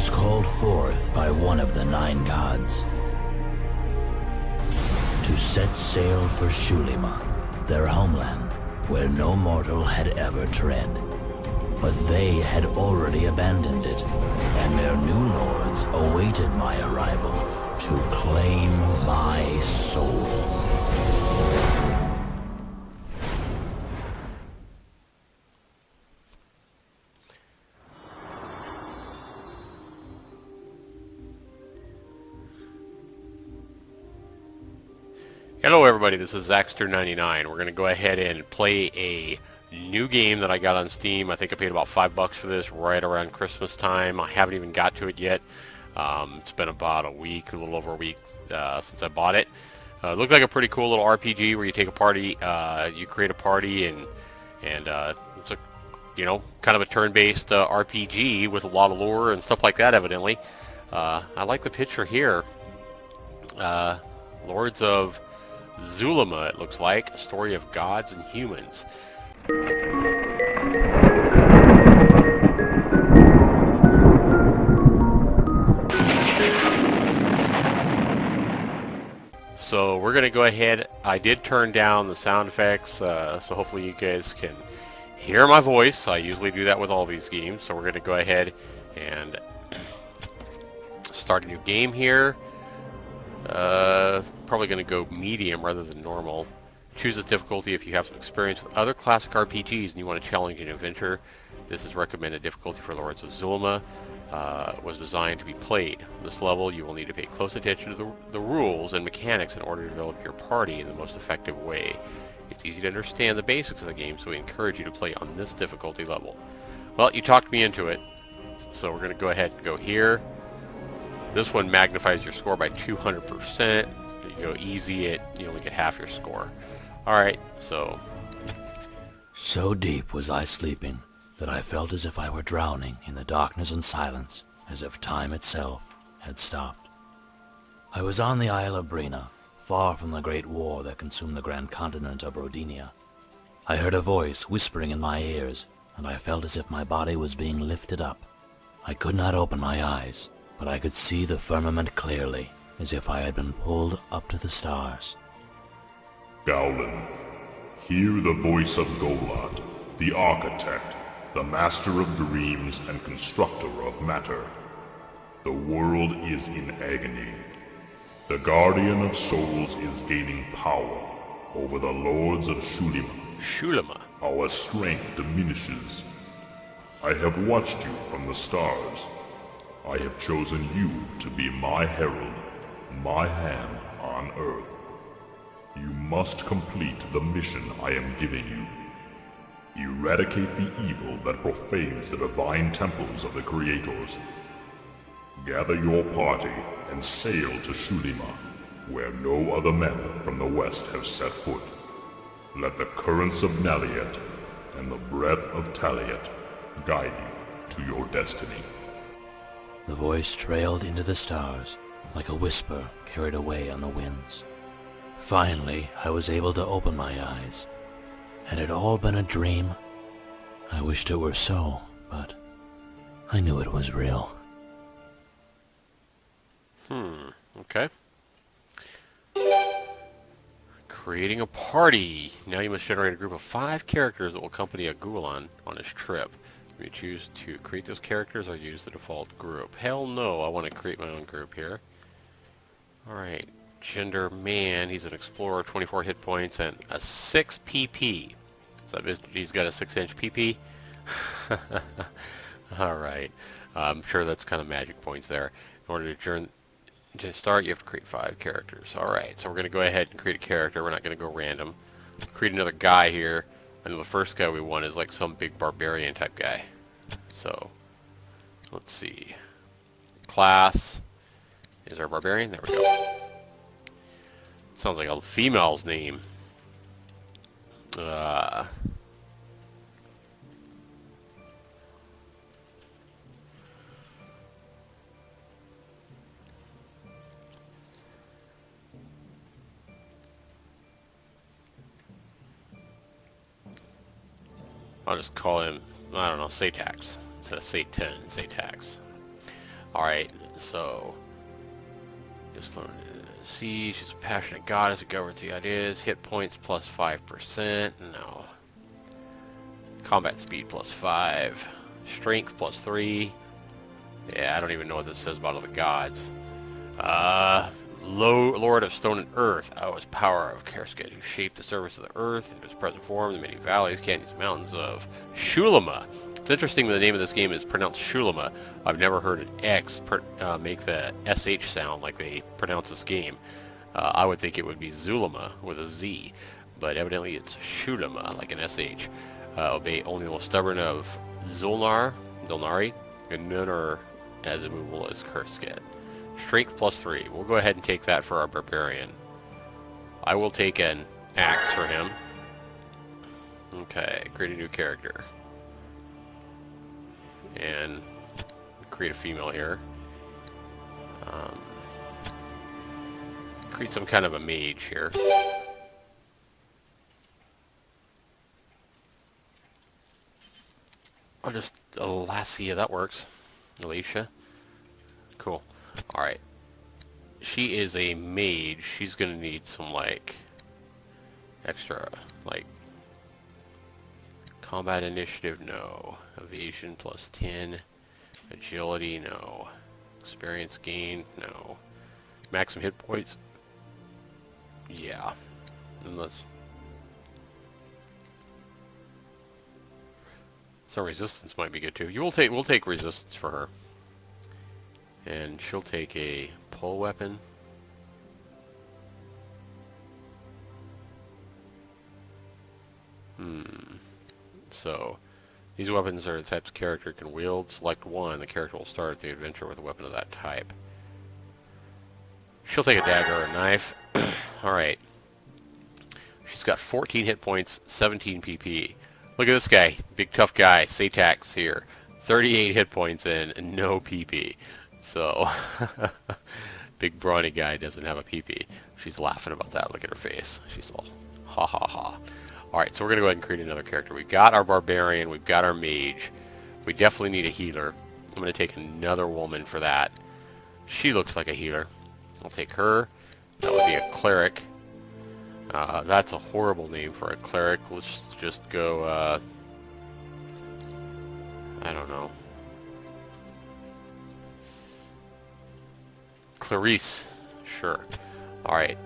was called forth by one of the 9 gods to set sail for Xulima, their homeland, where no mortal had ever tread. But they had already abandoned it, and their new lords awaited my arrival to claim my soul. Hello everybody, this is Zaxter99. We're going to go ahead and play a new game that I got on Steam. I think I paid about $5 for this right around Christmas time. I haven't even got to it yet. It's been about a little over a week since I bought it. It looked like a pretty cool little RPG where you take a party, you create a party, and it's a, kind of a turn-based RPG with a lot of lore and stuff like that, evidently. I like the picture here. Lords of Xulima, it looks like. A story of gods and humans. So we're going to go ahead. I did turn down the sound effects, so hopefully you guys can hear my voice. I usually do that with all these games. So we're going to go ahead and start a new game here. Probably going to go medium rather than normal. Choose this difficulty if you have some experience with other classic RPGs and you want to challenge an adventure. This is recommended difficulty for Lords of Xulima. Was designed to be played. On this level, you will need to pay close attention to the rules and mechanics in order to develop your party in the most effective way. It's easy to understand the basics of the game, so we encourage you to play on this difficulty level. Well, you talked me into it, so we're going to go ahead and go here. This one magnifies your score by 200%. You go easy, you only get half your score. Alright, so deep was I sleeping that I felt as if I were drowning in the darkness and silence, as if time itself had stopped. I was on the Isle of Brina, far from the great war that consumed the grand continent of Rodinia. I heard a voice whispering in my ears, and I felt as if my body was being lifted up. I could not open my eyes, but I could see the firmament clearly, as if I had been pulled up to the stars. Gowlin, hear the voice of Golad, the architect, the master of dreams and constructor of matter. The world is in agony. The guardian of souls is gaining power over the lords of Xulima. Our strength diminishes. I have watched you from the stars. I have chosen you to be my herald, my hand on earth. You must complete the mission I am giving you. Eradicate the evil that profanes the divine temples of the Creators. Gather your party and sail to Xulima, where no other men from the west have set foot. Let the currents of Naliet and the breath of Taliet guide you to your destiny. The voice trailed into the stars, like a whisper carried away on the winds. Finally, I was able to open my eyes. Had it all been a dream? I wished it were so, but I knew it was real. Okay. Creating a party. Now you must generate a group of 5 characters that will accompany a Gulan on his trip. You choose to create those characters or use the default group. Hell no, I want to create my own group here. Alright, gender man, he's an explorer, 24 hit points and a 6 PP. So he's got a 6-inch PP. Alright, I'm sure that's kind of magic points there. In order to start, you have to create 5 characters. Alright, so we're going to go ahead and create a character. We're not going to go random. Create another guy here. I know the first guy we want is like some big barbarian type guy. So, let's see. Class is our barbarian. There we go. Sounds like a female's name. I'll just call him, I don't know, Satax. Instead of Satan, Satax. Alright, so... Just see, she's a passionate goddess who governs the ideas. Hit points plus 5%. No. Combat speed plus 5. Strength plus 3. Yeah, I don't even know what this says about all the gods. Lord of Stone and Earth. Oh, his power of Kersket, who shaped the surface of the earth in his present form, the many valleys, canyons, mountains of Xulima. It's interesting that the name of this game is pronounced Xulima. I've never heard an X make the SH sound like they pronounce this game. I would think it would be Zulima with a Z, but evidently it's Xulima, like an SH. Obey only the most stubborn of Dolnari, and none are as immovable as Kersket. Strength plus 3. We'll go ahead and take that for our barbarian. I will take an axe for him. Okay, create a new character. And create a female here. Create some kind of a mage here. I'll just Alasia, that works. Alicia. Cool. Alright. She is a mage. She's gonna need some, like, extra, like, combat initiative, no. Evasion plus 10. Agility, no. Experience gain, no. Maximum hit points. Yeah. Unless... some resistance might be good too. We'll take resistance for her. And she'll take a pole weapon. So, these weapons are the types of character can wield. Select one. The character will start the adventure with a weapon of that type. She'll take a dagger or a knife. Alright. She's got 14 hit points, 17 PP. Look at this guy. Big tough guy. Satax here. 38 hit points and no PP. So, big brawny guy doesn't have a PP. She's laughing about that. Look at her face. She's all, ha ha ha. Alright, so we're going to go ahead and create another character. We've got our barbarian. We've got our mage. We definitely need a healer. I'm going to take another woman for that. She looks like a healer. I'll take her. That would be a cleric. That's a horrible name for a cleric. Let's just go, I don't know. Clarice. Sure. Alright.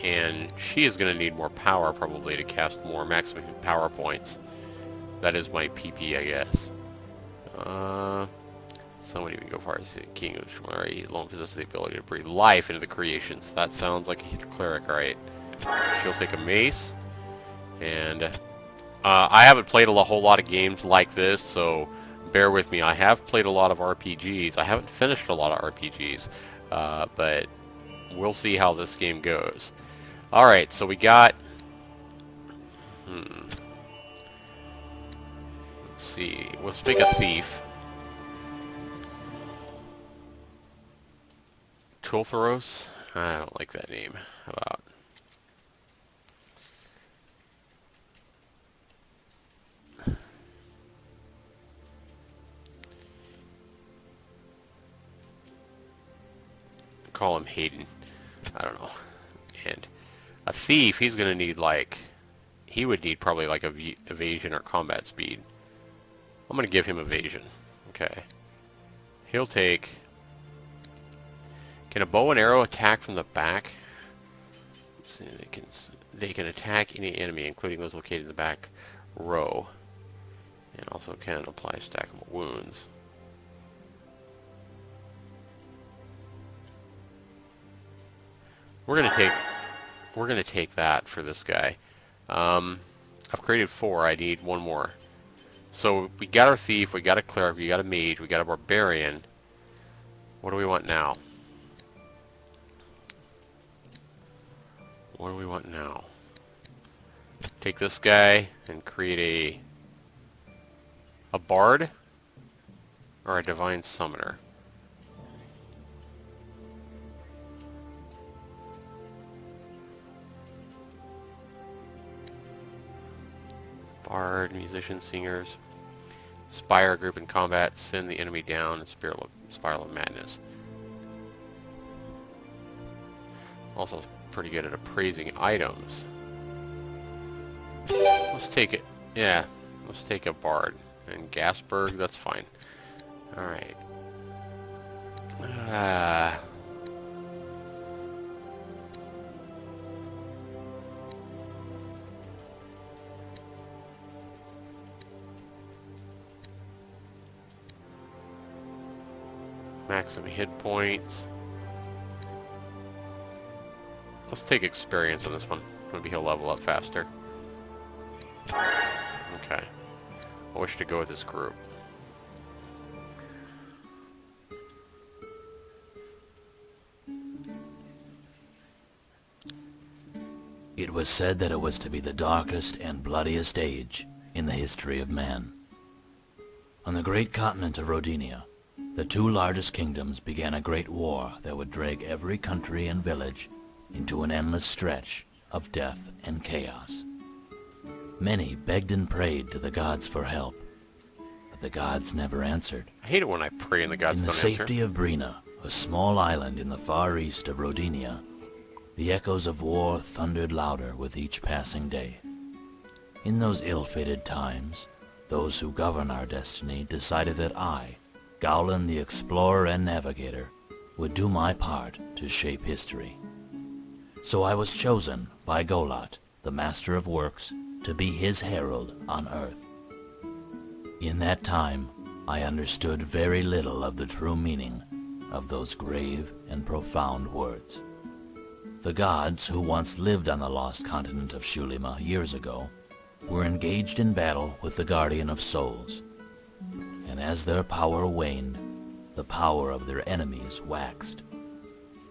And she is going to need more power, probably, to cast more maximum power points. That is my PP, I guess. Someone even go far as the King of Shumari alone possesses the ability to breathe life into the creations. That sounds like a cleric, alright. She'll take a mace. And I haven't played a whole lot of games like this, so bear with me. I have played a lot of RPGs. I haven't finished a lot of RPGs, but we'll see how this game goes. Alright, so we got... Let's see. Let's make a thief. Tultharos? I don't like that name. How about... call him Hayden. I don't know. And a thief, he's going to need, like... he would need probably, like, evasion or combat speed. I'm going to give him evasion. Okay. He'll take... Can a bow and arrow attack from the back? Let's see, they can attack any enemy, including those located in the back row. And also can apply stackable wounds. We're gonna take that for this guy. I've created 4. I need 1 more. So we got our thief, we got a cleric, we got a mage, we got a barbarian. What do we want now? What do we want now? Take this guy and create a bard or a divine summoner. Bard, musicians, singers. Inspire a group in combat, send the enemy down, and Spiral of Madness. Also pretty good at appraising items. Let's take it. Yeah, let's take a Bard. And Gasberg, that's fine. Alright. Maximum hit points. Let's take experience on this one. Maybe he'll level up faster. Okay. I wish to go with this group. It was said that it was to be the darkest and bloodiest age in the history of man. On the great continent of Rodinia, the two largest kingdoms began a great war that would drag every country and village into an endless stretch of death and chaos. Many begged and prayed to the gods for help, but the gods never answered. I hate it when I pray and the gods In the don't answer. safety of Brina, a small island in the far east of Rodinia, the echoes of war thundered louder with each passing day. In those ill-fated times, those who govern our destiny decided that I, Gowlin the explorer and navigator, would do my part to shape history. So I was chosen by Golat, the master of works, to be his herald on Earth. In that time, I understood very little of the true meaning of those grave and profound words. The gods who once lived on the lost continent of Xulima years ago were engaged in battle with the Guardian of Souls, and as their power waned, the power of their enemies waxed.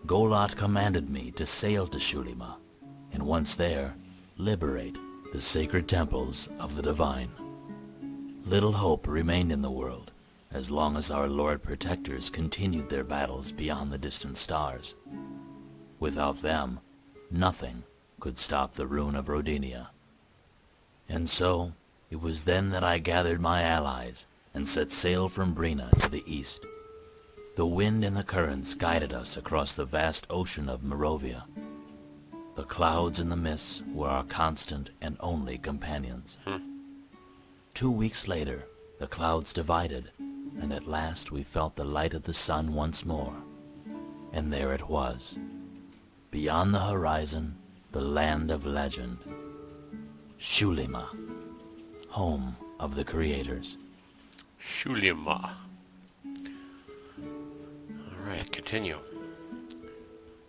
Golat commanded me to sail to Xulima, and once there, liberate the sacred temples of the divine. Little hope remained in the world, as long as our Lord Protectors continued their battles beyond the distant stars. Without them, nothing could stop the ruin of Rodinia. And so, it was then that I gathered my allies and set sail from Brina to the east. The wind and the currents guided us across the vast ocean of Morovia. The clouds and the mists were our constant and only companions. 2 weeks later, the clouds divided, and at last we felt the light of the sun once more. And there it was. Beyond the horizon, the land of legend. Xulima, home of the creators. Xulima. Alright, continue.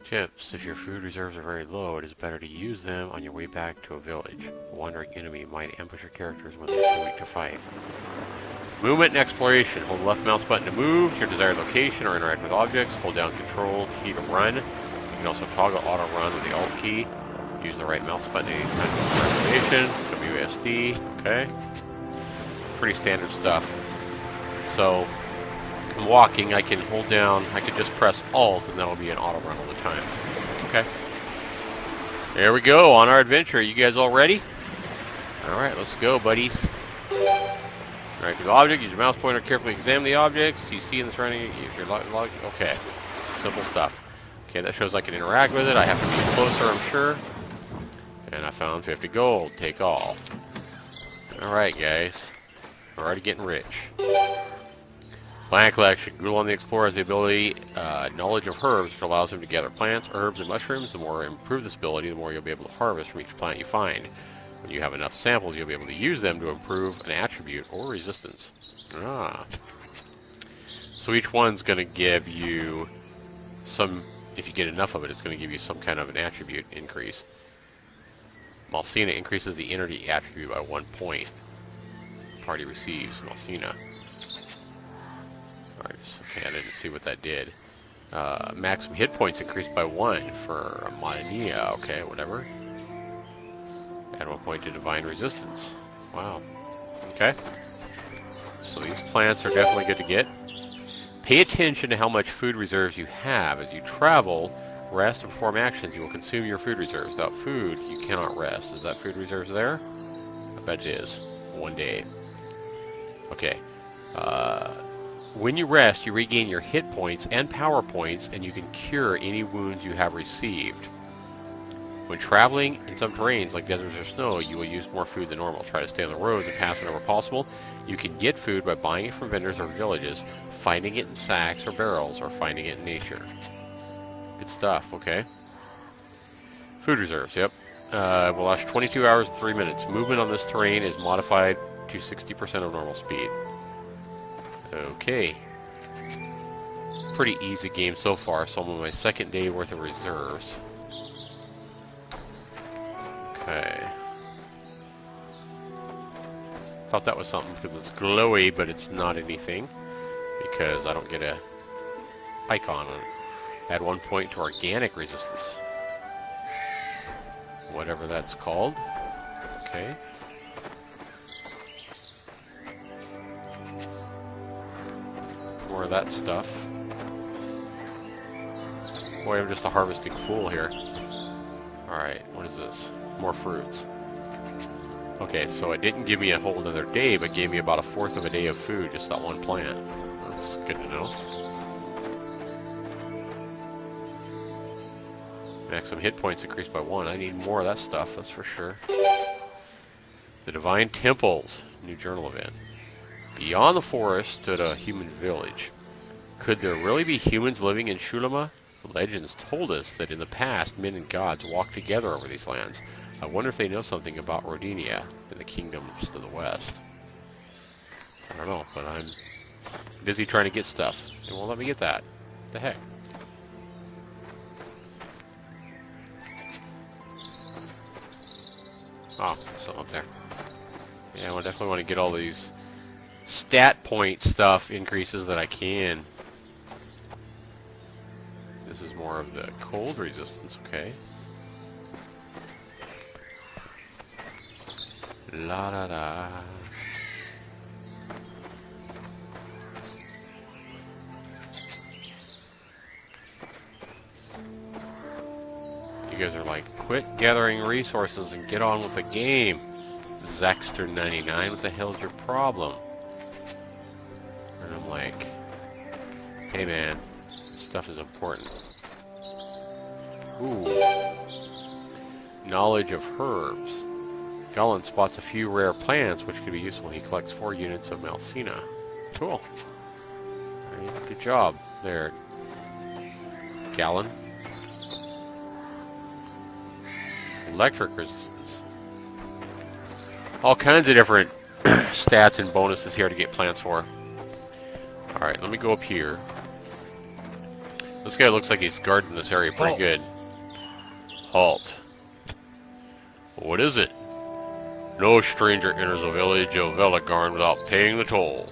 Tips. If your food reserves are very low, it is better to use them on your way back to a village. A wandering enemy might ambush your characters when they're too weak to fight. Movement and exploration. Hold the left mouse button to move to your desired location or interact with objects. Hold down control key to run. You can also toggle auto run with the alt key. Use the right mouse button anytime to location. WSD. Okay. Pretty standard stuff. So, I'm walking, I can hold down, I can just press alt and that'll be an auto run all the time. Okay. There we go, on our adventure. You guys all ready? Alright, let's go, buddies. Alright, to the object, use your mouse pointer to carefully examine the objects you see in the surrounding. If you're okay. Simple stuff. Okay, that shows I can interact with it. I have to be closer, I'm sure. And I found 50 gold. Take all. Alright, guys. We're already getting rich. Plant collection. Gulon the Explorer has the ability, knowledge of herbs, which allows him to gather plants, herbs, and mushrooms. The more you improve this ability, the more you'll be able to harvest from each plant you find. When you have enough samples, you'll be able to use them to improve an attribute or resistance. Ah. So each one's going to give you some, if you get enough of it, it's going to give you some kind of an attribute increase. Malsina increases the energy attribute by 1 point. Party receives Malsina. Okay, I didn't see what that did. Maximum hit points increased by 1 for Mania. Okay, whatever. Add 1 point to Divine Resistance. Wow. Okay. So these plants are definitely good to get. Pay attention to how much food reserves you have. As you travel, rest and perform actions. You will consume your food reserves. Without food, you cannot rest. Is that food reserves there? I bet it is. 1 day. Okay. When you rest, you regain your hit points and power points, and you can cure any wounds you have received. When traveling in some terrains like deserts or snow, you will use more food than normal. Try to stay on the roads and pass whenever possible. You can get food by buying it from vendors or villages, finding it in sacks or barrels, or finding it in nature. Good stuff, okay. Food reserves, yep. Will last 22 hours and 3 minutes. Movement on this terrain is modified to 60% of normal speed. Okay. Pretty easy game so far, so I'm on my second day worth of reserves. Okay. Thought that was something because it's glowy, but it's not anything. Because I don't get a icon on it. Add 1 point to organic resistance. Whatever that's called. Okay. More of that stuff. Boy, I'm just a harvesting fool here. Alright, what is this? More fruits. Okay, so it didn't give me a whole another day, but gave me about 1/4 of a day of food, just that one plant. That's good to know. Maximum hit points increased by 1. I need more of that stuff, that's for sure. The Divine Temples. New journal event. Beyond the forest stood a human village. Could there really be humans living in Xulima? Legends told us that in the past, men and gods walked together over these lands. I wonder if they know something about Rodinia and the kingdoms to the west. I don't know, but I'm busy trying to get stuff. They won't let me get that. What the heck? Oh, something up there. Yeah, I definitely want to get all these stat point stuff increases that I can. This is more of the cold resistance, okay. La da da. You guys are like, quit gathering resources and get on with the game. Zaxter99, what the hell's your problem? And I'm like, hey man, stuff is important. Ooh. Knowledge of herbs. Galen spots a few rare plants which could be useful. He collects 4 units of Malcina. Cool. Alright, good job there, Galen. Electric resistance. All kinds of different stats and bonuses here to get plants for. Alright, let me go up here. This guy looks like he's guarding this area pretty good. Halt. What is it? No stranger enters a village of Velagarn without paying the toll.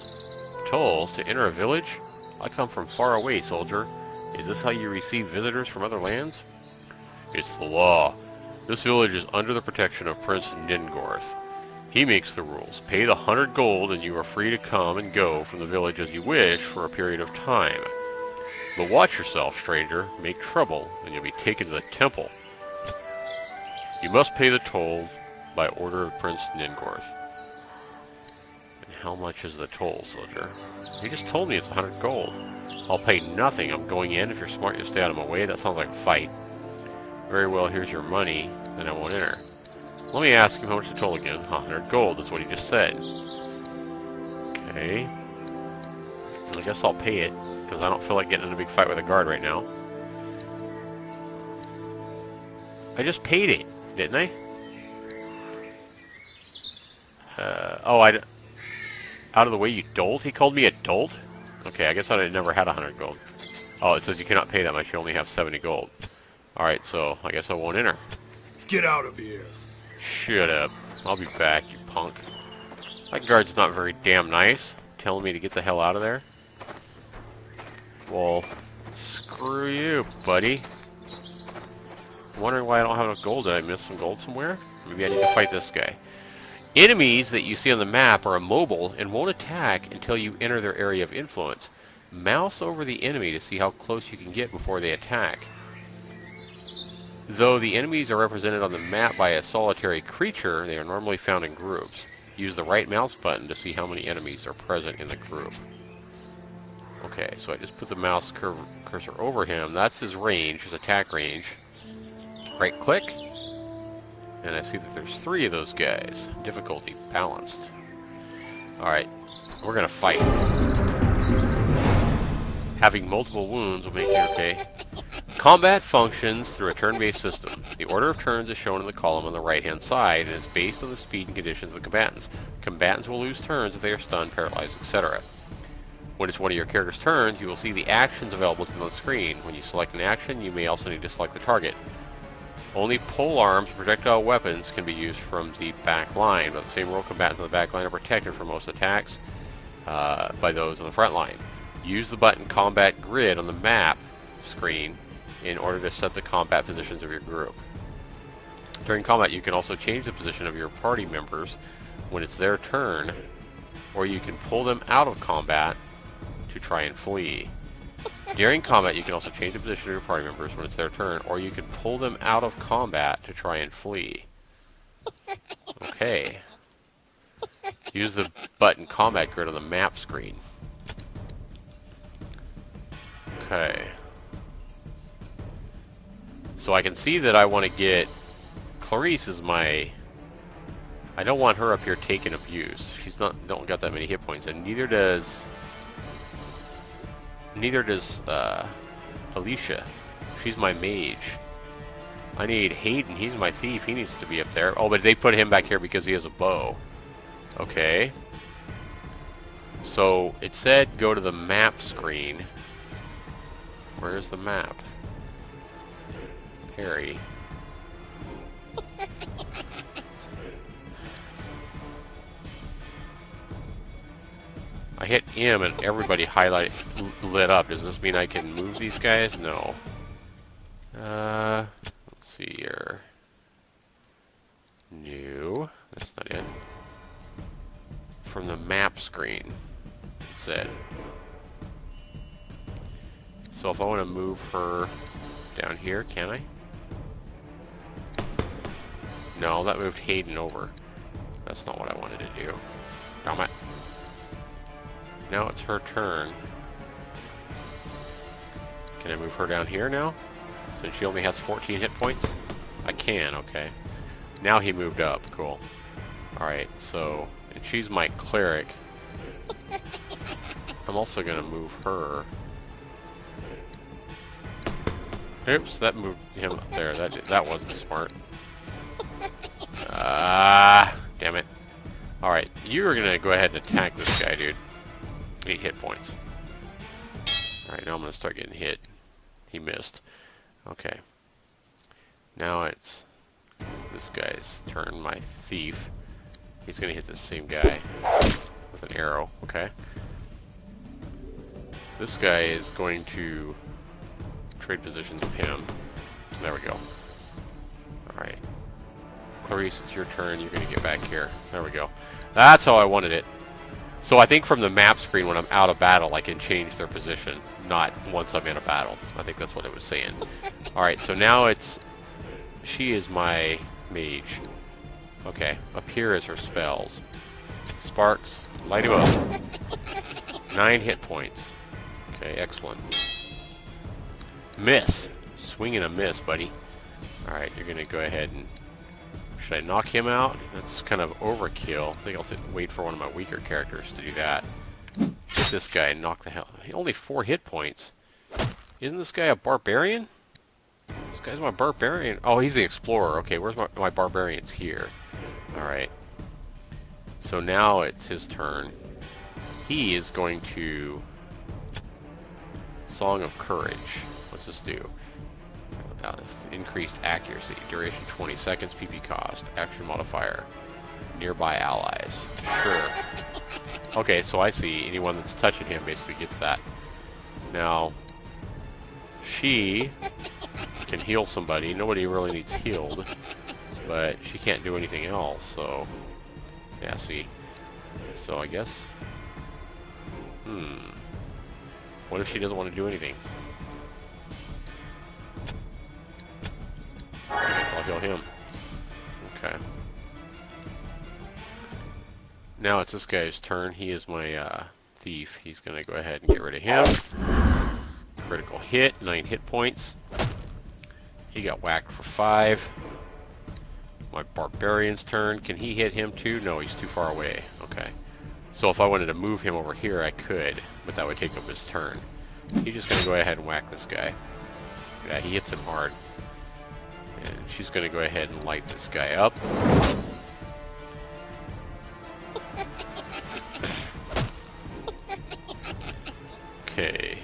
Toll? To enter a village? I come from far away, soldier. Is this how you receive visitors from other lands? It's the law. This village is under the protection of Prince Ningorth. He makes the rules. Pay the 100 gold and you are free to come and go from the village as you wish for a period of time. But watch yourself, stranger. Make trouble and you'll be taken to the temple. You must pay the toll by order of Prince Ningorth. And how much is the toll, soldier? He just told me it's 100 gold. I'll pay nothing. I'm going in. If you're smart, you'll stay out of my way. That sounds like a fight. Very well, here's your money. Then I won't enter. Let me ask him how much the toll again. 100 gold. That's what he just said. Okay. I guess I'll pay it, because I don't feel like getting in a big fight with a guard right now. I just paid it, didn't I? Out of the way, you dolt? He called me a dolt? Okay, I guess I never had 100 gold. Oh, it says you cannot pay that much. You only have 70 gold. Alright, so I guess I won't enter. Get out of here. Shut up. I'll be back, you punk. That guard's not very damn nice. Telling me to get the hell out of there. Well, screw you, buddy. I'm wondering why I don't have enough gold. Did I miss some gold somewhere? Maybe I need to fight this guy. Enemies that you see on the map are immobile and won't attack until you enter their area of influence. Mouse over the enemy to see how close you can get before they attack. Though the enemies are represented on the map by a solitary creature, they are normally found in groups. Use the right mouse button to see how many enemies are present in the group. Okay, so I just put the mouse cursor over him. That's his range, his attack range. Right click. And I see that there's 3 of those guys. Difficulty balanced. Alright, we're gonna fight. Having multiple wounds will make you okay. Combat functions through a turn-based system. The order of turns is shown in the column on the right-hand side and is based on the speed and conditions of the combatants. Combatants will lose turns if they are stunned, paralyzed, etc. When it's one of your character's turns, you will see the actions available to them on the screen. When you select an action, you may also need to select the target. Only pole arms and projectile weapons can be used from the back line, but the same rule combatants on the back line are protected from most attacks by those on the front line. Use the button Combat Grid on the map screen in order to set the combat positions of your group. During combat, you can also change the position of your party members when it's their turn, or you can pull them out of combat to try and flee. During combat, you can also change the position of your party members when it's their turn, or you can pull them out of combat to try and flee. Okay. Use the button Combat Grid on the map screen. Okay. So I can see that I want to get Clarice as my... I don't want her up here taking abuse. She's don't got that many hit points, and neither does Alicia. She's my mage. I need Hayden. He's my thief. He needs to be up there. Oh, but they put him back here because he has a bow. Okay. So it said go to the map screen. Where's the map? Perry. I hit M and everybody lit up. Does this mean I can move these guys? No. Let's see here. New. That's not it. From the map screen, it said. So if I want to move her down here, can I? No, that moved Hayden over. That's not what I wanted to do. Damn it. Now it's her turn. Can I move her down here now? Since she only has 14 hit points? I can, okay. Now he moved up, cool. Alright, so, and she's my cleric. I'm also gonna move her. Oops, that moved him up there. That wasn't smart. Damn it. Alright, you're gonna go ahead and attack this guy, dude. 8 hit points. Alright, now I'm gonna start getting hit. He missed. Okay. Now it's this guy's turn, my thief. He's gonna hit this same guy with an arrow, okay? This guy is going to trade positions with him. There we go. Alright. Clarice, it's your turn. You're gonna get back here. There we go. That's how I wanted it. So I think from the map screen when I'm out of battle I can change their position, not once I'm in a battle. I think that's what it was saying. Alright, so now it's... She is my mage. Okay, up here is her spells. Sparks, light him up. 9 hit points. Okay, excellent. Miss. Swing and a miss, buddy. Alright, you're gonna go ahead and... Should I knock him out? That's kind of overkill. I think I'll wait for one of my weaker characters to do that. Get this guy and knock the hell... Only 4 hit points. Isn't this guy a barbarian? This guy's my barbarian. Oh, he's the explorer. Okay, where's my barbarians? Here. Alright. So now it's his turn. He is going to... Song of Courage. What's this do? Increased accuracy. Duration 20 seconds. PP cost. Action modifier. Nearby allies. Sure. Okay, so I see anyone that's touching him basically gets that. Now, she can heal somebody. Nobody really needs healed, but she can't do anything else, so... Yeah, see. So I guess... What if she doesn't want to do anything? I guess I'll heal him. Okay. Now it's this guy's turn. He is my thief. He's going to go ahead and get rid of him. Critical hit, 9 hit points. He got whacked for 5. My barbarian's turn. Can he hit him too? No, he's too far away. Okay. So if I wanted to move him over here, I could, but that would take up his turn. He's just going to go ahead and whack this guy. Yeah, he hits him hard. And she's going to go ahead and light this guy up. Okay.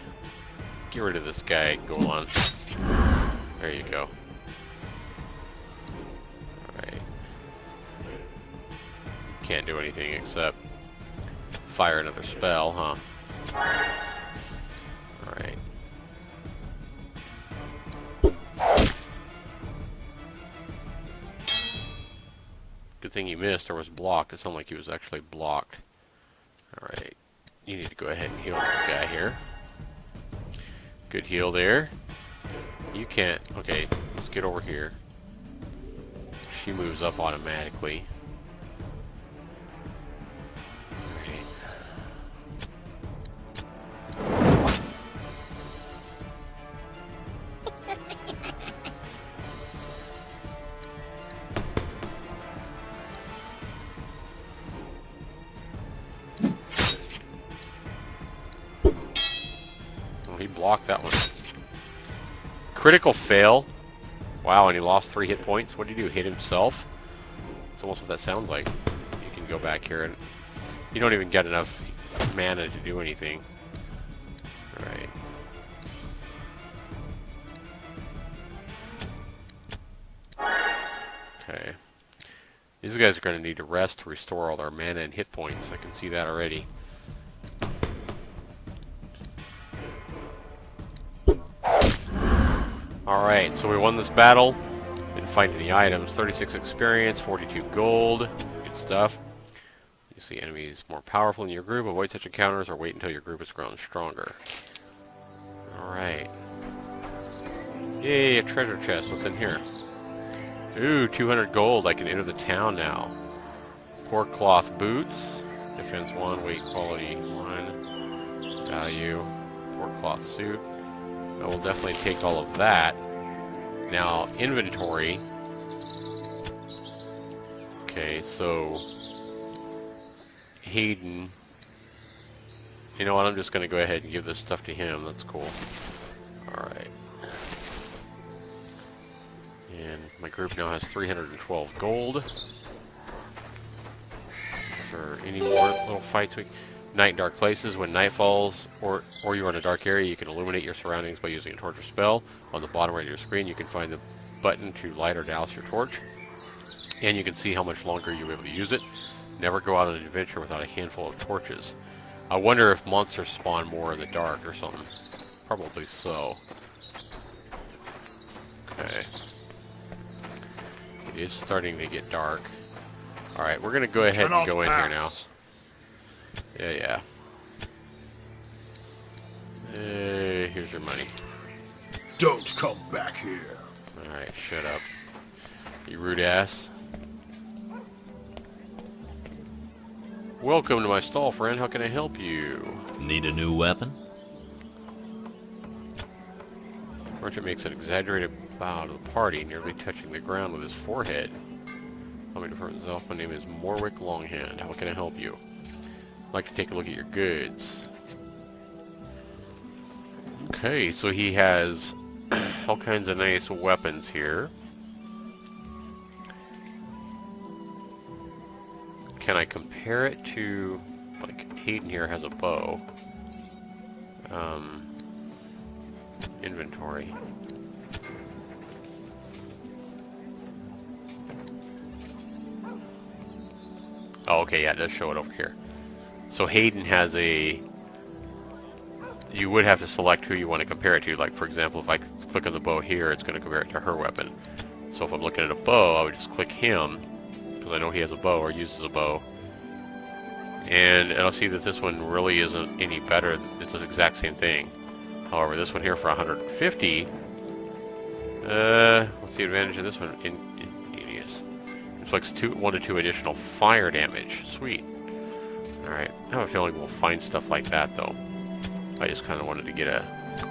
Get rid of this guy, Golan. There you go. Alright. Can't do anything except fire another spell, huh? Alright. Good thing you missed or was blocked. It sounded like he was actually blocked. Alright. You need to go ahead and heal this guy here. Good heal there. You can't. Okay, let's get over here. She moves up automatically. He blocked that one. Critical fail. Wow, and he lost 3 hit points. What did he do? Hit himself? That's almost what that sounds like. You can go back here and you don't even get enough mana to do anything. Alright. Okay. These guys are going to need to rest to restore all their mana and hit points. I can see that already. Alright, so we won this battle. Didn't find any items. 36 experience, 42 gold. Good stuff. You see enemies more powerful in your group. Avoid such encounters or wait until your group has grown stronger. Alright. Yay, a treasure chest. What's in here? Ooh, 200 gold. I can enter the town now. Pork cloth boots. Defense 1, weight quality 1. Value. Pork cloth suit. I will definitely take all of that. Now, inventory. Okay, so Hayden. You know what? I'm just going to go ahead and give this stuff to him. That's cool. Alright. And my group now has 312 gold. Is there any more little fights we... Night in dark places. When night falls or you are in a dark area, you can illuminate your surroundings by using a torch or spell. On the bottom right of your screen, you can find the button to light or douse your torch. And you can see how much longer you'll be able to use it. Never go out on an adventure without a handful of torches. I wonder if monsters spawn more in the dark or something. Probably so. Okay. It is starting to get dark. Alright, we're going to go ahead and go in here now. Yeah. Hey, here's your money. Don't come back here. Alright, shut up. You rude ass. Welcome to my stall, friend. How can I help you? Need a new weapon? Merchant makes an exaggerated bow to the party, nearly touching the ground with his forehead. Let me refer himself. My name is Morwick Longhand. How can I help you? I'd like to take a look at your goods. Okay, so he has all kinds of nice weapons here. Can I compare it to, like, Hayden here has a bow. Inventory. Oh, okay, yeah, it does show it over here. So Hayden has a... You would have to select who you want to compare it to. Like, for example, if I click on the bow here, it's going to compare it to her weapon. So if I'm looking at a bow, I would just click him, because I know he has a bow or uses a bow. And I'll see that this one really isn't any better. It's the exact same thing. However, this one here for 150... what's the advantage of this one? Ingenious. Inflicts 1 to 2 additional fire damage. Sweet. Alright, I have a feeling we'll find stuff like that, though. I just kind of wanted to get a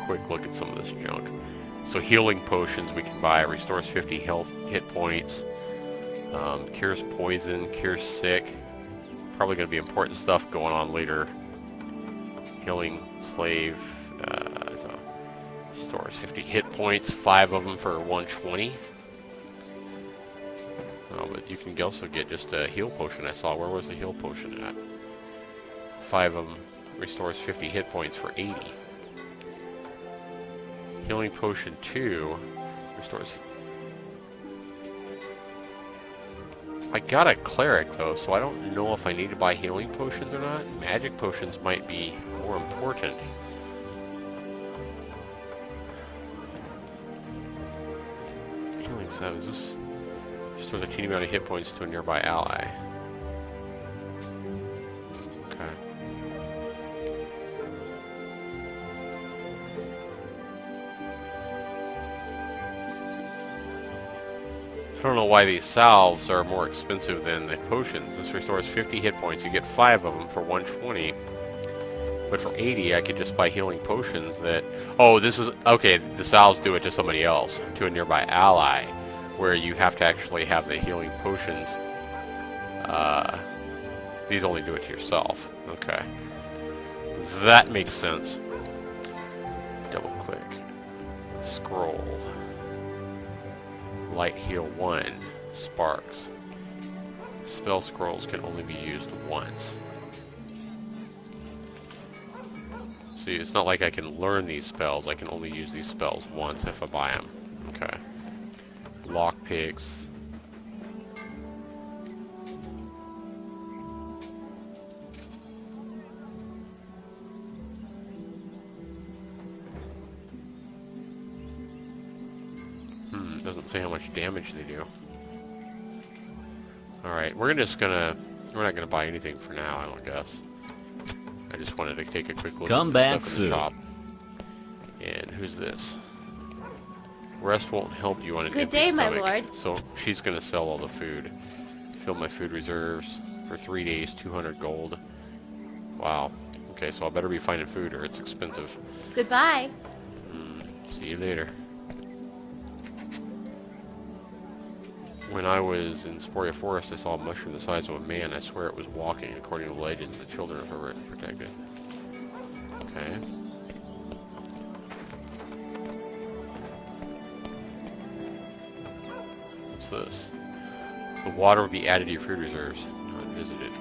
quick look at some of this junk. So healing potions we can buy. Restores 50 health hit points. Cures poison, cures sick. Probably going to be important stuff going on later. Healing slave. So restores 50 hit points. 5 of them for 120. Oh, but you can also get just a heal potion. I saw. Where was the heal potion at? 5 of them restores 50 hit points for 80. Healing potion 2 restores. I got a cleric though, so I don't know if I need to buy healing potions or not. Magic potions might be more important. Healing 7. Is this restores a teeny amount of hit points to a nearby ally? Okay. I don't know why these salves are more expensive than the potions. This restores 50 hit points. You get 5 of them for 120. But for 80, I could just buy healing potions that... Oh, this is... Okay, the salves do it to somebody else, to a nearby ally, where you have to actually have the healing potions. These only do it to yourself. Okay. That makes sense. Double click. Scroll. Light heal 1. Sparks. Spell scrolls can only be used once. See, it's not like I can learn these spells. I can only use these spells once if I buy them. Okay. Lockpicks. Doesn't say how much damage they do. Alright, we're not gonna buy anything for now, I don't guess. I just wanted to take a quick look Come at back the stuff in soon. the shop. And who's this? Rest won't help you on an empty day, my stomach. lord. So she's gonna sell all the food. Fill my food reserves for 3 days, 200 gold. Wow. Okay, so I better be finding food or it's expensive. Goodbye. See you later. When I was in Sporia Forest, I saw a mushroom the size of a man. I swear it was walking. According to legends, the children of her were protected. Okay. What's this? The water will be added to your food reserves. Not visited.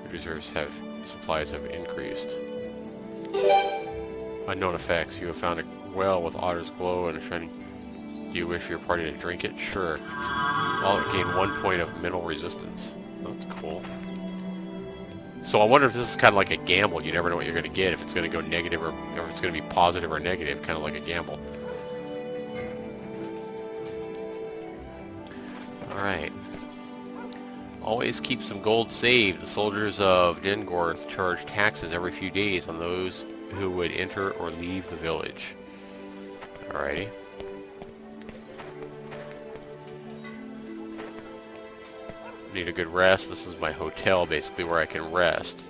Food reserves supplies have increased. Unknown effects. You have found a well with otter's glow and a shining... Do you wish your party to drink it? Sure. I'll gain 1 point of mental resistance. That's cool. So I wonder if this is kind of like a gamble. You never know what you're going to get, if it's going to go negative or if it's going to be positive or negative, kind of like a gamble. Alright. Always keep some gold saved. The soldiers of Dengorth charge taxes every few days on those who would enter or leave the village. Alrighty. Need a good rest. This is my hotel, basically, where I can rest.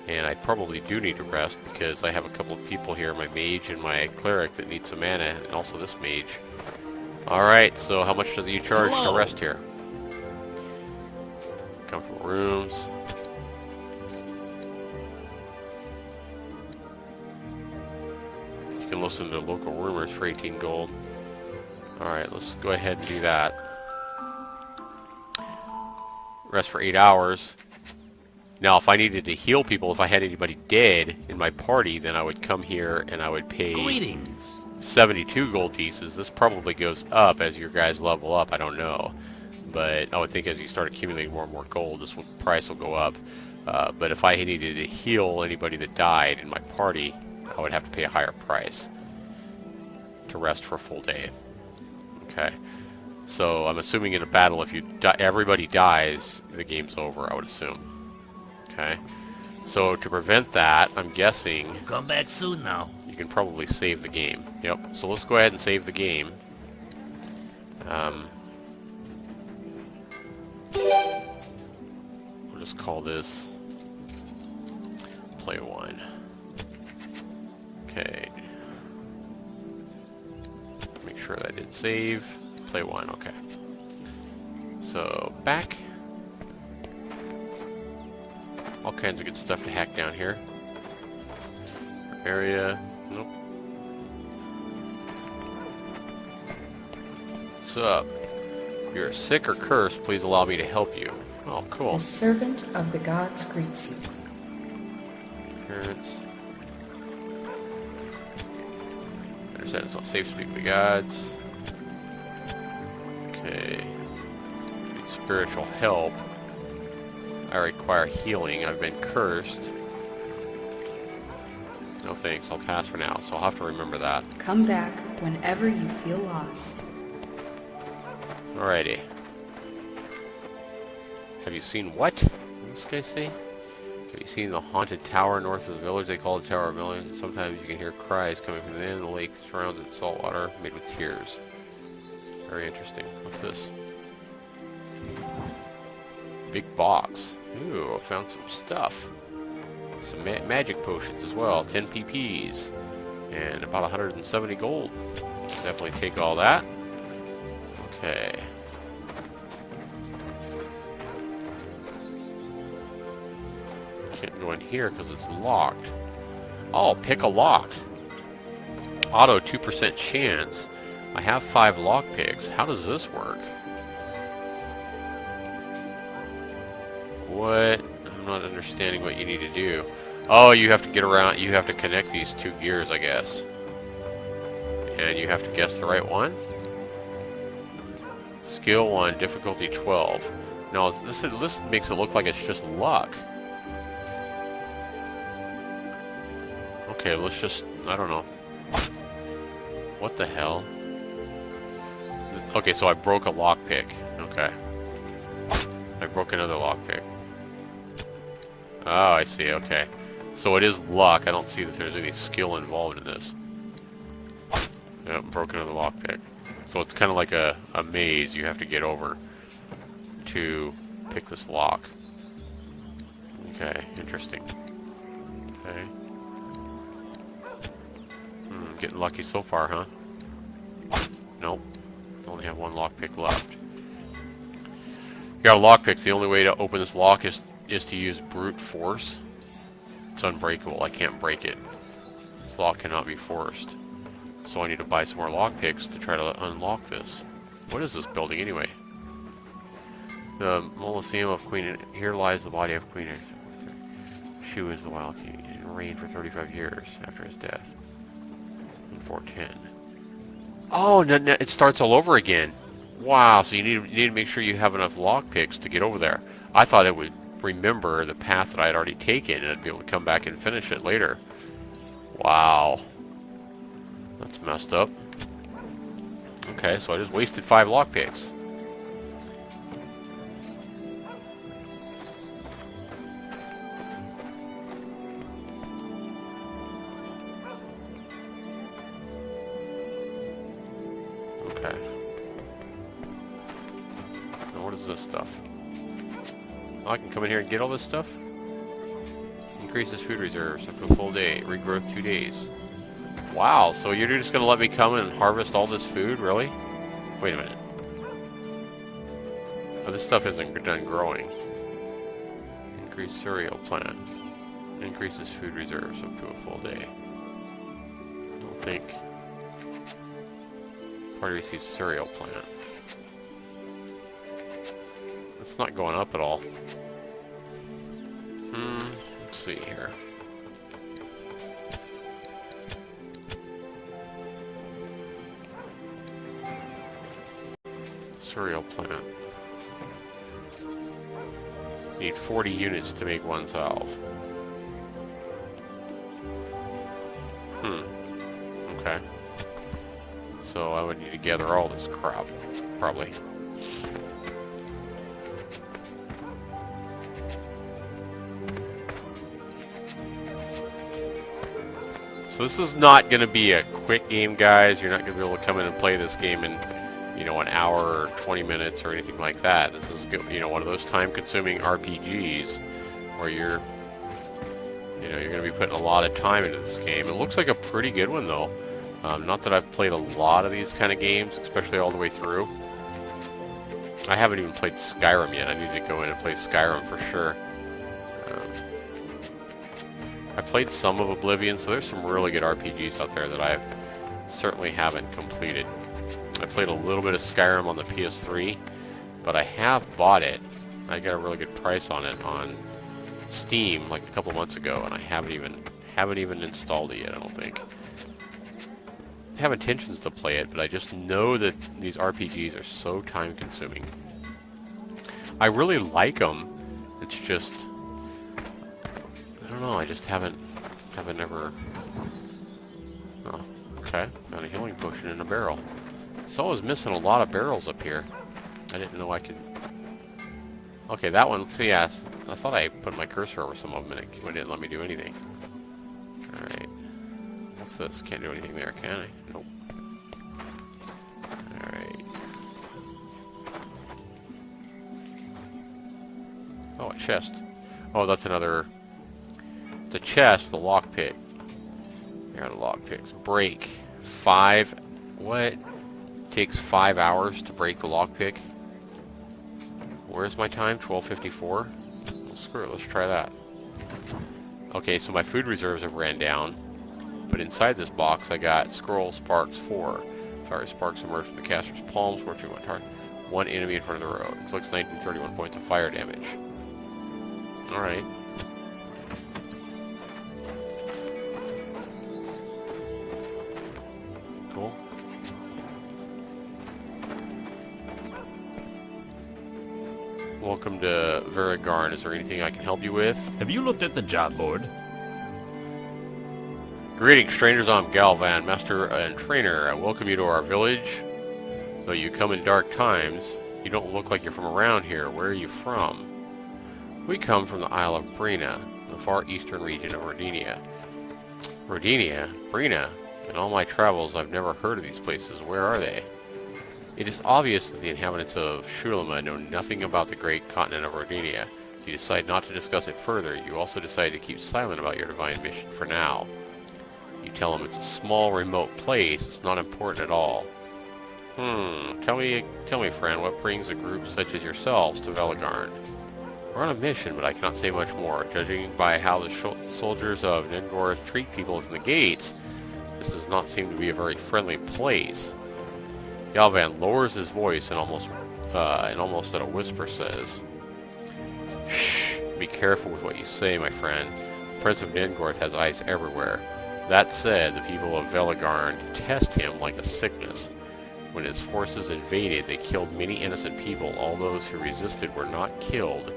And I probably do need to rest because I have a couple of people here, my mage and my cleric, that need some mana, and also this mage. Alright, so how much does you charge to rest here? Comfortable rooms. You can listen to local rumors for 18 gold. Alright, let's go ahead and do that. Rest for 8 hours. Now, if I needed to heal people, if I had anybody dead in my party, then I would come here and I would pay Greetings. 72 gold pieces. This probably goes up as your guys level up. I don't know. But I would think as you start accumulating more and more gold, this price will go up. But if I needed to heal anybody that died in my party, I would have to pay a higher price to rest for a full day. Okay. So I'm assuming in a battle, if everybody dies, the game's over, I would assume. Okay. So to prevent that, I'm guessing Come back soon now. you can probably save the game. Yep. So let's go ahead and save the game. We'll just call this Play 1. Okay. Make sure that I did save. Play 1, okay. So, back. All kinds of good stuff to hack down here. Area. Nope. What's up? If you're sick or cursed, please allow me to help you. Oh, cool. The servant of the gods greets you. Parents. Understand it's not safe to speak with the gods. Okay. Need spiritual help. I require healing. I've been cursed. No thanks. I'll pass for now, so I'll have to remember that. Come back whenever you feel lost. Alrighty. Have you seen what? What does this guy say? Have you seen the haunted tower north of the village? They call it the Tower of Millions. Sometimes you can hear cries coming from the end of the lake that surrounds it, salt water made with tears. Very interesting. What's this? Big box. Ooh, I found some stuff. Some magic potions as well. 10 PPs. And about 170 gold. Definitely take all that. Okay. Can't go in here because it's locked. Oh, pick a lock. Auto 2% chance. I have 5 lock picks. How does this work? What? I'm not understanding what you need to do. Oh, you have to get around. You have to connect these 2 gears, I guess. And you have to guess the right one? Skill 1, difficulty 12. No, this makes it look like it's just luck. Okay, let's just... I don't know. What the hell? Okay, so I broke a lockpick. Okay. I broke another lockpick. Oh, I see, okay. So it is luck. I don't see that there's any skill involved in this. Yep, broke another lockpick. So it's kind of like a maze you have to get over to pick this lock. Okay, interesting. Okay. Getting lucky so far, huh? Nope. Only have 1 lockpick left. You got a lockpick. The only way to open this lock is to use brute force. It's unbreakable. I can't break it. This lock cannot be forced. So I need to buy some more lockpicks to try to unlock this. What is this building anyway? The Mausoleum of Queen... Here lies the body of Queen... She was the Wild King and reigned for 35 years after his death. In 410. Oh, no, it starts all over again. Wow, so you need to make sure you have enough lockpicks to get over there. I thought it would remember the path that I had already taken and I'd be able to come back and finish it later. Wow. That's messed up. Okay, so I just wasted 5 lockpicks. Okay. Now what is this stuff? Oh, I can come in here and get all this stuff? Increases food reserves up to a full day. Regrowth 2 days. Wow, so you're just going to let me come and harvest all this food? Really? Wait a minute. Oh, this stuff isn't done growing. Increase cereal plant. Increases food reserves up to a full day. I don't think... Party receives cereal plant. It's not going up at all. Let's see here. Cereal plant. Need 40 units to make 1 salve. Okay. So I would need to gather all this crap, probably. So this is not going to be a quick game, guys. You're not going to be able to come in and play this game in, you know, an hour or 20 minutes or anything like that. This is, you know, one of those time-consuming RPGs where you're You know, you're going to be putting a lot of time into this game. It looks like a pretty good one, though. Not that I've played a lot of these kind of games, especially all the way through. I haven't even played Skyrim yet. I need to go in and play Skyrim for sure. I played some of Oblivion, so there's some really good RPGs out there that I certainly haven't completed. I played a little bit of Skyrim on the PS3, but I have bought it. I got a really good price on it on Steam like a couple months ago, and I haven't even installed it yet, I don't think. I have intentions to play it, but I just know that these RPGs are so time consuming. I really like them. It's just, I don't know, I just haven't ever... Oh, okay. Found a healing potion in a barrel. So I was missing a lot of barrels up here. I didn't know I could... Okay, that one, so yeah, I thought I put my cursor over some of them and it didn't let me do anything. Alright. What's this? Can't do anything there, can I? Nope. Alright. Oh, a chest. Oh, that's another... It's a chest with a lockpick. There are the lockpicks. Break. 5... What? Takes 5 hours to break the lockpick. Where's my time? 12:54? Well, screw it. Let's try that. Okay, so my food reserves have ran down. But inside this box, I got Scroll Sparks 4. Sorry, sparks emerge from the caster's palm, scorching one target. One enemy in front of the road. Inflicts 1931 points of fire damage. Alright. Cool. Welcome to Verigarn. Is there anything I can help you with? Have you looked at the job board? Greetings, strangers. I'm Galvan, master and trainer. I welcome you to our village. Though you come in dark times, you don't look like you're from around here. Where are you from? We come from the Isle of Brina, the far eastern region of Rodinia. Rodinia? Brina? In all my travels, I've never heard of these places. Where are they? It is obvious that the inhabitants of Xulima know nothing about the great continent of Rodinia. You decide not to discuss it further. You also decide to keep silent about your divine mission for now. You tell them it's a small, remote place. It's not important at all. Tell me, friend, what brings a group such as yourselves to Veligarn? We're on a mission, but I cannot say much more. Judging by how the soldiers of Nengorth treat people within the gates, this does not seem to be a very friendly place. Galvan lowers his voice and almost at a whisper says, "Shh, be careful with what you say, my friend. The Prince of Nengorth has eyes everywhere. That said, the people of Veligarn detest him like a sickness. When his forces invaded, they killed many innocent people. All those who resisted were not killed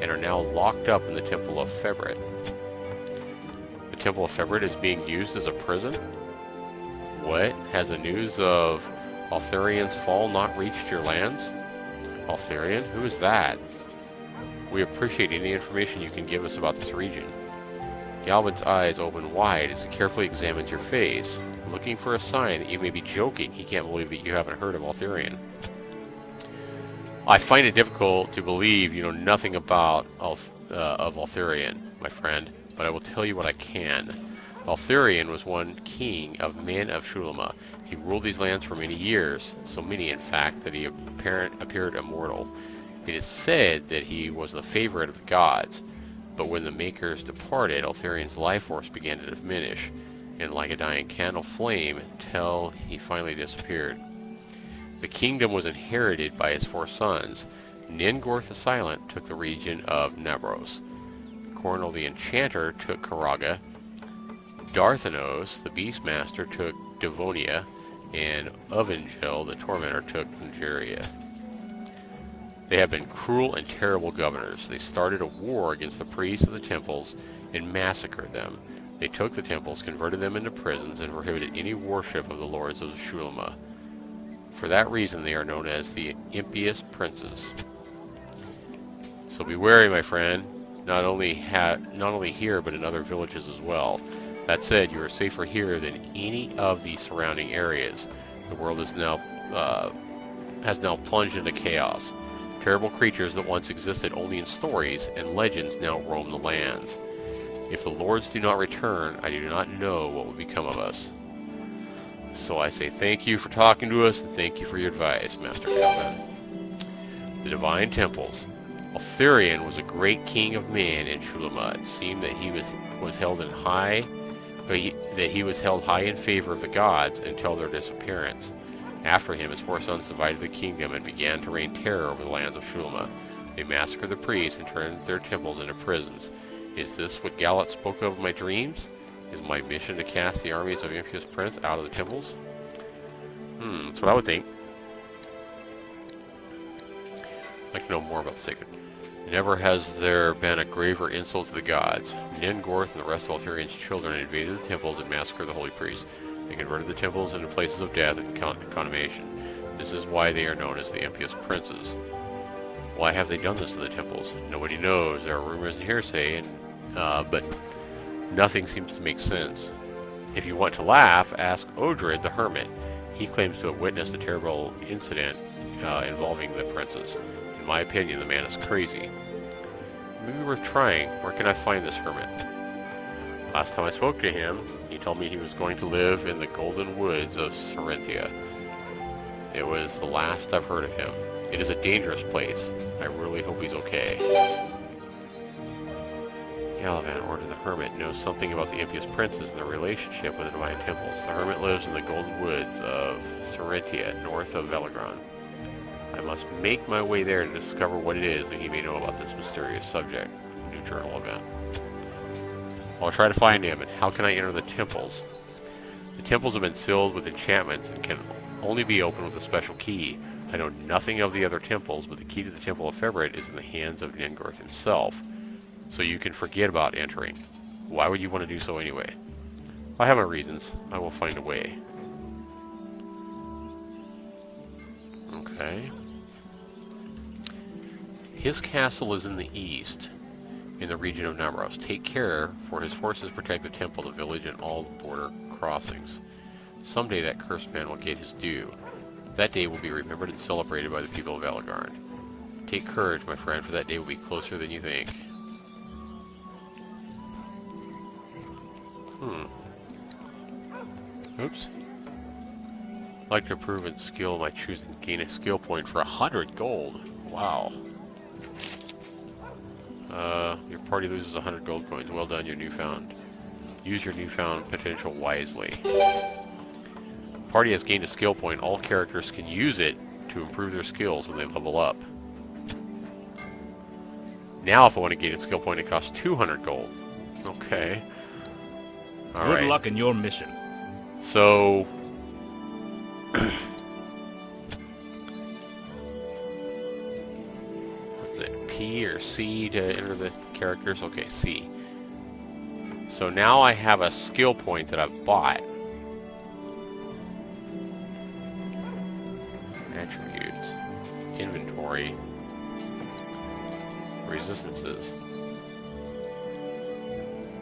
and are now locked up in the Temple of Febrit." The Temple of Febrit is being used as a prison? What? Has the news of Altharian's fall not reached your lands? Altharian? Who is that? We appreciate any information you can give us about this region. Galvan's eyes open wide as he carefully examines your face, looking for a sign that you may be joking. He can't believe that you haven't heard of Altharian. I find it difficult to believe you know nothing about of Altharian, my friend, but I will tell you what I can. Altharian was one king of men of Xulima. He ruled these lands for many years, so many in fact that he appeared immortal. It is said that he was the favorite of the gods, but when the Makers departed, Altharian's life force began to diminish, and like a dying candle flame, until he finally disappeared. The kingdom was inherited by his 4 sons. Nengorth the Silent took the region of Nabros. Cornel the Enchanter took Karaga. Darthanos, the Beastmaster, took Devonia, and Ovengel, the Tormentor, took Nigeria. They have been cruel and terrible governors. They started a war against the priests of the temples and massacred them. They took the temples, converted them into prisons, and prohibited any worship of the lords of Xulima. For that reason, they are known as the impious princes. So be wary, my friend, not only here, but in other villages as well. That said, you are safer here than any of the surrounding areas. The world is now has now plunged into chaos. Terrible creatures that once existed only in stories and legends now roam the lands. If the lords do not return, I do not know what will become of us. So I say thank you for talking to us, and thank you for your advice, Master Calvin. The Divine Temples. Altharion was a great king of man in Xulima. It seemed that he was held in high, that he was held high in favor of the gods until their disappearance. After him, his 4 sons divided the kingdom and began to rain terror over the lands of Xulima. They massacred the priests and turned their temples into prisons. Is this what Galat spoke of in my dreams? Is my mission to cast the armies of Impious Prince out of the temples? That's what I would think. I'd like to know more about the sacred. Never has there been a graver insult to the gods. Ningorth and the rest of Altharion's children invaded the temples and massacred the holy priests. They converted the temples into places of death and condemnation. This is why they are known as the Impious Princes. Why have they done this to the temples? Nobody knows. There are rumors and hearsay, but nothing seems to make sense. If you want to laugh, ask Odred the Hermit. He claims to have witnessed a terrible incident involving the princes. In my opinion, the man is crazy. Maybe worth trying. Where can I find this hermit? Last time I spoke to him, he told me he was going to live in the golden woods of Serentia. It was the last I've heard of him. It is a dangerous place. I really hope he's okay. Galavan, or the Hermit, knows something about the Impious Princes and their relationship with the Divine Temples. The Hermit lives in the golden woods of Serentia, north of Velagron. I must make my way there to discover what it is that he may know about this mysterious subject. New journal event. I'll try to find him, and how can I enter the temples? The temples have been sealed with enchantments and can only be opened with a special key. I know nothing of the other temples, but the key to the Temple of Febrit is in the hands of Ningorth himself. So you can forget about entering. Why would you want to do so anyway? I have my reasons. I will find a way. Okay. His castle is in the east, in the region of Namros. Take care, for his forces protect the temple, the village, and all the border crossings. Someday that cursed man will get his due. That day will be remembered and celebrated by the people of Velagron. Take courage, my friend, for that day will be closer than you think. Oops. I'd like to improve in skill by choosing to gain a skill point for 100 gold. Wow. Your party loses 100 gold coins. Well done, use your newfound potential wisely. Party has gained a skill point. All characters can use it to improve their skills when they level up. Now if I want to gain a skill point, it costs 200 gold. Okay. Good luck in your mission. So... is it P or C to enter the characters? Okay, C. So now I have a skill point that I've bought. Attributes. Inventory. Resistances.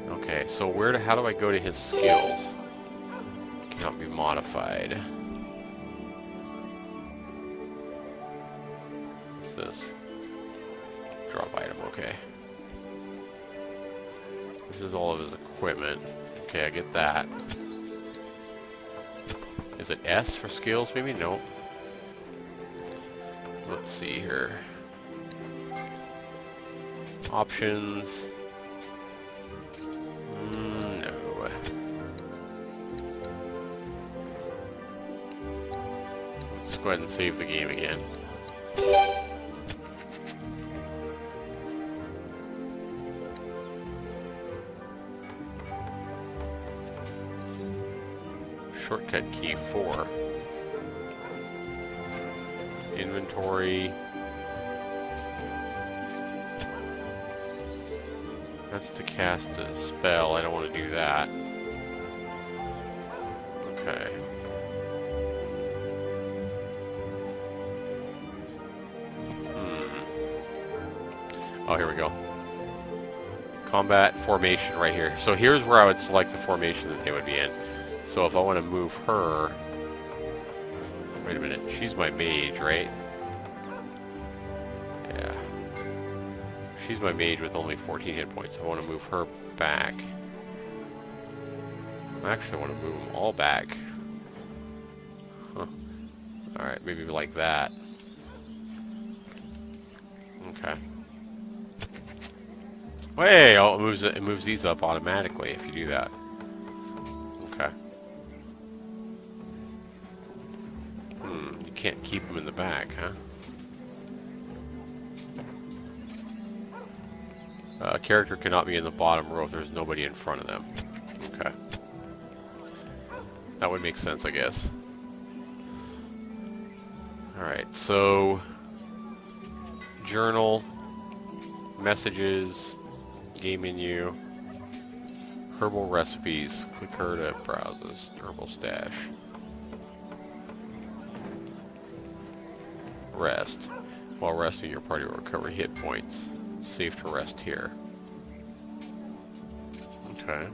Okay, so how do I go to his skills? Cannot be modified. What's this? Drop item, okay. This is all of his equipment. Okay, I get that. Is it S for skills, maybe? Nope. Let's see here. Options. No. Let's go ahead and save the game again. Shortcut key 4. Inventory. That's to cast a spell. I don't want to do that. Okay. Oh, here we go. Combat formation right here. So here's where I would select the formation that they would be in. So if I want to move her... Wait a minute. She's my mage, right? Yeah. she's my mage with only 14 hit points. I want to move her back. Actually, I want to move them all back. Huh. Alright, maybe like that. Okay. Hey, oh, it moves these up automatically if you do that. Okay. You can't keep them in the back, huh? Character cannot be in the bottom row if there's nobody in front of them. Okay. That would make sense, I guess. Alright, so... Journal, messages, game menu, herbal recipes. Click here to browse this herbal stash. Rest. While resting, your party will recover hit points. Safe to rest here. Okay.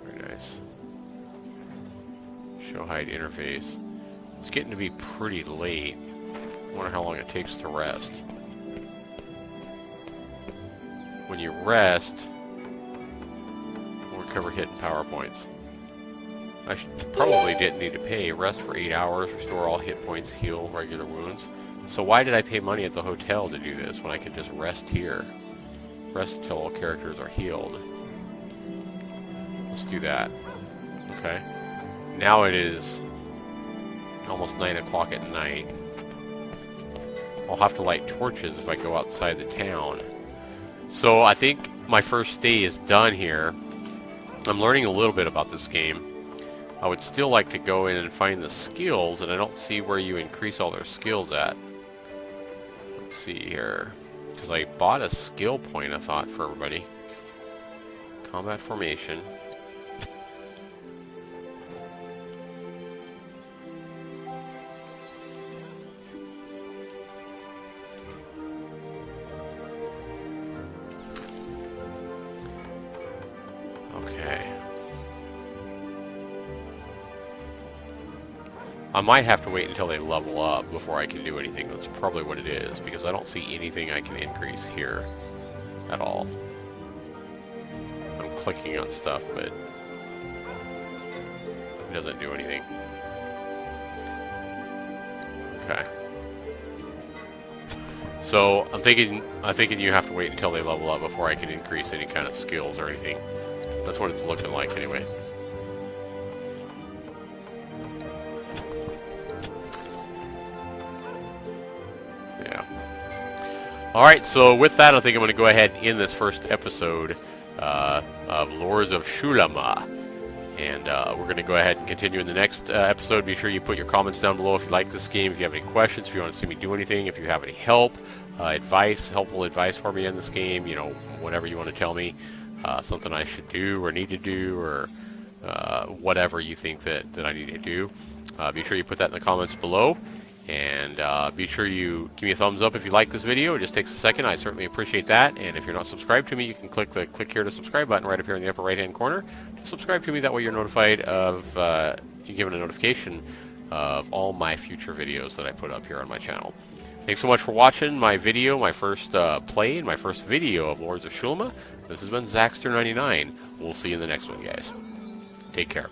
Very nice. Show hide interface. It's getting to be pretty late. I wonder how long it takes to rest. When you rest, you'll recover hit and power points. I probably didn't need to pay. Rest for 8 hours, restore all hit points, heal regular wounds. So why did I pay money at the hotel to do this when I can just rest here? Rest until all characters are healed. Let's do that. Okay. Now it is almost 9 o'clock at night. I'll have to light torches if I go outside the town. So I think my first day is done here. I'm learning a little bit about this game. I would still like to go in and find the skills, and I don't see where you increase all their skills at. Let's see here. Because I bought a skill point, I thought, for everybody. Combat formation. Okay. I might have to wait until they level up before I can do anything. That's probably what it is, because I don't see anything I can increase here at all. I'm clicking on stuff, but it doesn't do anything. Okay. So I'm thinking you have to wait until they level up before I can increase any kind of skills or anything. That's what it's looking like anyway. Alright, so with that, I think I'm going to go ahead and end this first episode of Lords of Xulima. And we're going to go ahead and continue in the next episode. Be sure you put your comments down below if you like this game, if you have any questions, if you want to see me do anything, if you have any help, helpful advice for me in this game, you know, whatever you want to tell me, something I should do or need to do, or whatever you think that I need to do. Be sure you put that in the comments below. And be sure you give me a thumbs up if you like this video. It just takes a second. I certainly appreciate that. And if you're not subscribed to me, you can click the click here to subscribe button right up here in the upper right hand corner. Subscribe to me. That way you're notified of, you're given a notification of all my future videos that I put up here on my channel. Thanks so much for watching my video, my first play and my first video of Lords of Xulima. This has been Zaxter99. We'll see you in the next one, guys. Take care.